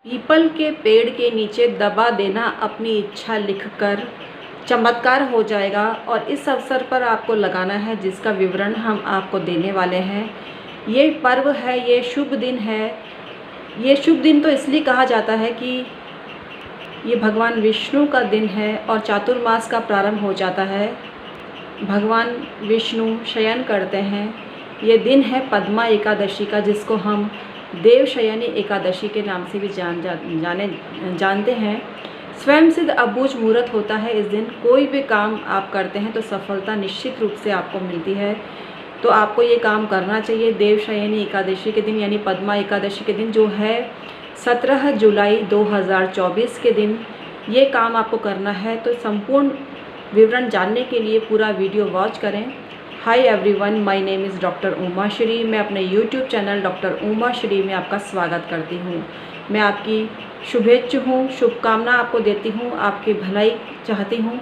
People के पेड़ के नीचे दबा देना अपनी इच्छा लिखकर, चमत्कार हो जाएगा। और इस अवसर पर आपको लगाना है, जिसका विवरण हम आपको देने वाले हैं। ये पर्व है, ये शुभ दिन है। ये शुभ दिन तो इसलिए कहा जाता है कि ये भगवान विष्णु का दिन है और चातुर्मास का प्रारंभ हो जाता है। भगवान विष्णु शयन करते हैं। ये दिन है पद्मा एकादशी का, जिसको हम देवशयनी एकादशी के नाम से भी जानते हैं। स्वयं सिद्ध अबूझ मुहूर्त होता है इस दिन। कोई भी काम आप करते हैं तो सफलता निश्चित रूप से आपको मिलती है। तो आपको ये काम करना चाहिए देवशयनी एकादशी के दिन, यानी पद्मा एकादशी के दिन, जो है 17 जुलाई 2024 के दिन ये काम आपको करना है। तो संपूर्ण विवरण जानने के लिए पूरा वीडियो वॉच करें। Hi everyone, my name is doctor Uma Shri. मैं अपने YouTube channel doctor Uma Shri में आपका स्वागत करती हूँ। मैं आपकी शुभेच्छु हूँ, शुभकामना आपको देती हूँ, आपकी भलाई चाहती हूँ।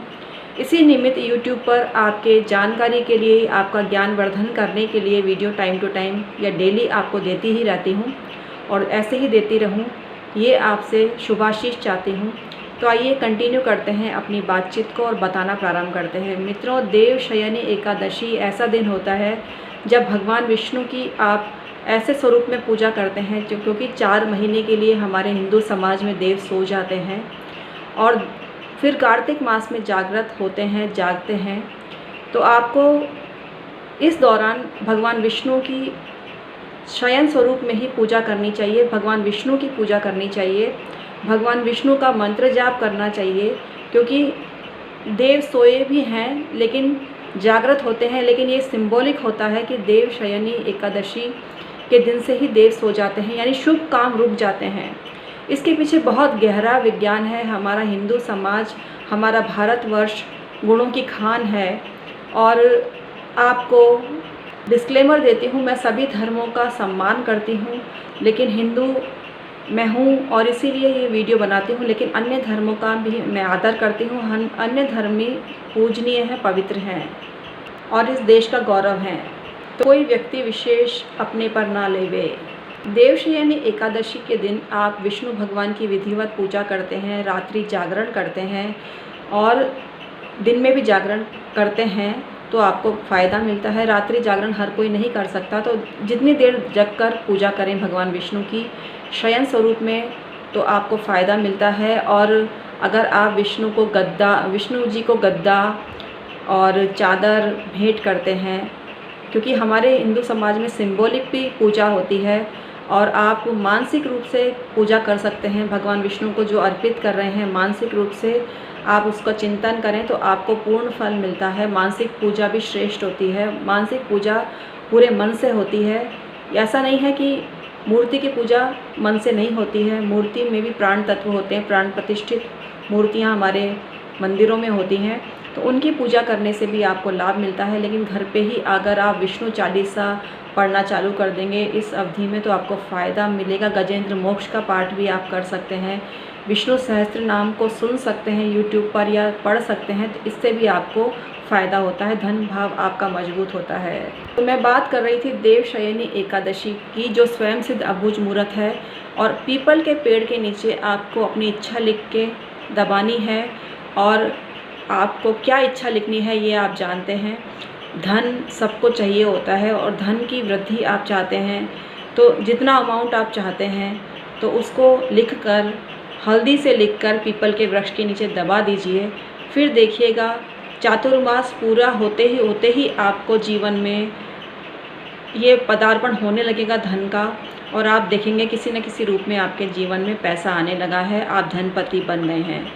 इसी निमित्त यूट्यूब पर आपके जानकारी के लिए, आपका ज्ञानवर्धन करने के लिए वीडियो टाइम टू टाइम या डेली आपको देती ही रहती हूँ और ऐसे ही देती रहूँ, ये आपसे शुभाशीष चाहती हूँ। तो आइए कंटिन्यू करते हैं अपनी बातचीत को और बताना प्रारंभ करते हैं। मित्रों, देवशयनी एकादशी ऐसा दिन होता है जब भगवान विष्णु की आप ऐसे स्वरूप में पूजा करते हैं, क्योंकि 4 महीने के लिए हमारे हिंदू समाज में देव सो जाते हैं और फिर कार्तिक मास में जागृत होते हैं, जागते हैं। तो आपको इस दौरान भगवान विष्णु की शयन स्वरूप में ही पूजा करनी चाहिए। भगवान विष्णु की पूजा करनी चाहिए, भगवान विष्णु का मंत्र जाप करना चाहिए, क्योंकि देव सोए भी हैं लेकिन जागृत होते हैं। लेकिन ये सिंबॉलिक होता है कि देवशयनी एकादशी के दिन से ही देव सो जाते हैं, यानी शुभ काम रुक जाते हैं। इसके पीछे बहुत गहरा विज्ञान है। हमारा हिंदू समाज, हमारा भारतवर्ष गुणों की खान है। और आपको डिस्क्लेमर देती हूँ, मैं सभी धर्मों का सम्मान करती हूँ, लेकिन हिंदू मैं हूँ और इसीलिए ये वीडियो बनाती हूँ। लेकिन अन्य धर्मों का भी मैं आदर करती हूँ। अन्य धर्मी पूजनीय हैं, पवित्र हैं और इस देश का गौरव हैं। तो कोई व्यक्ति विशेष अपने पर ना लेवे। देवशयनी एकादशी के दिन आप विष्णु भगवान की विधिवत पूजा करते हैं, रात्रि जागरण करते हैं और दिन में भी जागरण करते हैं तो आपको फ़ायदा मिलता है। रात्रि जागरण हर कोई नहीं कर सकता, तो जितनी देर जग कर पूजा करें भगवान विष्णु की शयन स्वरूप में तो आपको फ़ायदा मिलता है। और अगर आप विष्णु जी को गद्दा और चादर भेंट करते हैं, क्योंकि हमारे हिंदू समाज में सिंबॉलिक भी पूजा होती है और आप मानसिक रूप से पूजा कर सकते हैं। भगवान विष्णु को जो अर्पित कर रहे हैं, मानसिक रूप से आप उसका चिंतन करें तो आपको पूर्ण फल मिलता है। मानसिक पूजा भी श्रेष्ठ होती है। मानसिक पूजा पूरे मन से होती है। ऐसा नहीं है कि मूर्ति की पूजा मन से नहीं होती है। मूर्ति में भी प्राण तत्व होते हैं। प्राण प्रतिष्ठित मूर्तियाँ हमारे मंदिरों में होती हैं, तो उनकी पूजा करने से भी आपको लाभ मिलता है। लेकिन घर पे ही अगर आप विष्णु चालीसा पढ़ना चालू कर देंगे इस अवधि में तो आपको फ़ायदा मिलेगा। गजेंद्र मोक्ष का पाठ भी आप कर सकते हैं। विष्णु सहस्त्र नाम को सुन सकते हैं यूट्यूब पर या पढ़ सकते हैं, तो इससे भी आपको फ़ायदा होता है। धन भाव आपका मजबूत होता है। तो मैं बात कर रही थी देवशयनी एकादशी की, जो स्वयं सिद्ध अबूझ मुहूर्त है और पीपल के पेड़ के नीचे आपको अपनी इच्छा लिख के दबानी है। और आपको क्या इच्छा लिखनी है ये आप जानते हैं। धन सबको चाहिए होता है और धन की वृद्धि आप चाहते हैं, तो जितना अमाउंट आप चाहते हैं तो उसको लिखकर, हल्दी से लिखकर पीपल के वृक्ष के नीचे दबा दीजिए। फिर देखिएगा चातुर्मास पूरा होते ही आपको जीवन में ये पदार्पण होने लगेगा धन का, और आप देखेंगे किसी न किसी रूप में आपके जीवन में पैसा आने लगा है, आप धनपति बन गए हैं।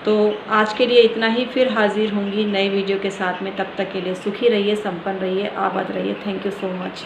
तो आज के लिए इतना ही। फिर हाजिर होंगी नए वीडियो के साथ में। तब तक के लिए सुखी रहिए, संपन्न रहिए, आबाद रहिए। Thank you so much.